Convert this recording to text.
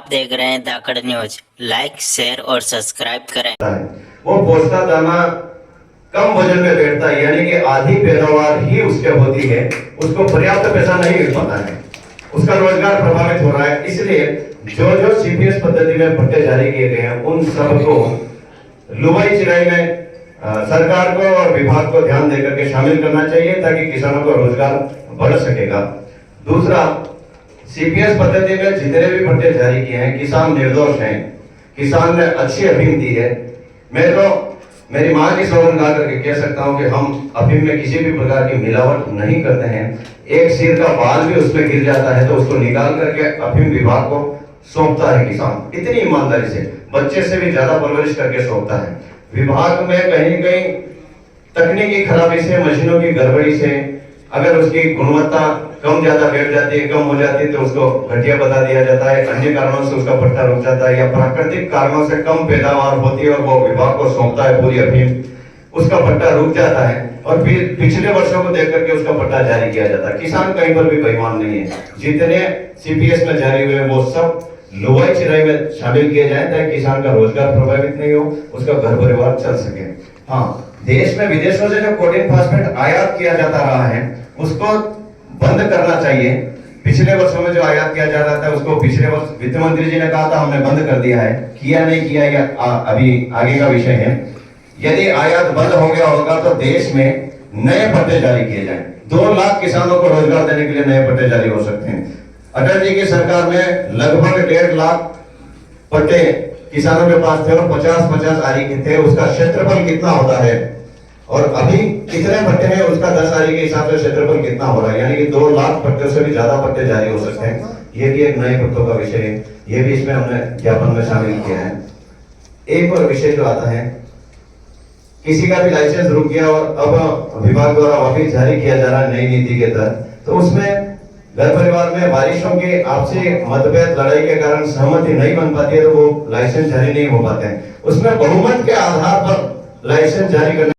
देख रहे हैं धाकड़ न्यूज। लाइक, शेयर और सब्सक्राइब करें। वो पोस्ता दाना कम वजन में बैठता है, यानी कि आधी पैदावार ही उसके होती है, उसको पर्याप्त पैसा नहीं मिल पाता है, उसका रोजगार प्रभावित हो रहा है। इसलिए जो जो सीपीएस पद्धति में भत्ते जारी किए गए हैं उन सबको लुवाई चिराई में सरकार को और विभाग को ध्यान देकर के शामिल करना चाहिए ताकि किसानों का रोजगार बढ़ सकेगा। दूसरा, सीपीएस पद्धति में जितने भी भत्ते जारी किए हैं किसान निर्दोष हैं, किसान ने अच्छी अफीम दी है। मैं तो मेरी मां की सौगंध गा करके कह सकता हूं कि हम अफीम में किसी भी प्रकार की मिलावट नहीं करते हैं। एक सिर का बाल भी उसमें गिर जाता है तो उसको निकाल करके अफीम विभाग को सौंपता है किसान, इतनी ईमानदारी से, बच्चे से भी ज्यादा परवरिश करके सौंपता है। विभाग में कहीं न कहीं तकनीकी खराबी से, मशीनों की गड़बड़ी से अगर उसकी गुणवत्ता कम ज्यादा बैठ जाती है, कम हो जाती है तो उसको घटिया बता दिया जाता है, अन्य कारणों से उसका पट्टा रुक जाता है या प्राकृतिक कारणों से कम पैदावार होती है और वो विभाग को सौंपता है पूरी अफीम, उसका पट्टा रुक जाता है और फिर पिछले वर्षों को देख करके उसका पट्टा जारी किया जाता है। किसान कहीं पर भी बेईमान नहीं है, जितने सीपीएस में जारी हुए वो सब लुवाई चिराई में शामिल किए जाए ताकि किसान का रोजगार प्रभावित नहीं हो, उसका घर परिवार चल सके। हाँ, देश में विदेशों से जो कोडिन फास्फेट आयात किया जाता रहा है उसको बंद करना चाहिए। पिछले वर्षों में जो आयात किया जा रहा था उसको पिछले वर्ष वित्त मंत्री जी ने कहा था हमने बंद कर दिया है, किया नहीं किया या अभी आगे का विषय है। यदि आयात बंद हो गया होगा तो देश में नए पट्टे जारी किए जाएं। 2 लाख किसानों को रोजगार देने के लिए नए पट्टे जारी हो सकते हैं। अटल जी की सरकार में लगभग 1.5 लाख पट्टे किसानों के पास थे और 50-50 आरी के थे। उसका क्षेत्रफल कितना होता है और अभी कितने पट्टे हैं उसका 10 आरी के हिसाब से क्षेत्रफल कितना हो रहा है, यानी कि 2 लाख पट्टे से भी ज्यादा पट्टे जारी हो सकते हैं। ये भी एक नए पट्टों का विषय है, ये भी इसमें हमने ज्ञापन में शामिल किया है। एक और विषय जो आता है, किसी का भी लाइसेंस रुक गया और अब विभाग द्वारा वापिस जारी किया जा रहा है नई नीति के तहत, तो उसमें घर परिवार में बारिशों की आपसी मतभेद लड़ाई के कारण सहमति नहीं बन पाती है तो वो लाइसेंस जारी नहीं हो पाते हैं। उसमें बहुमत के आधार पर लाइसेंस जारी करने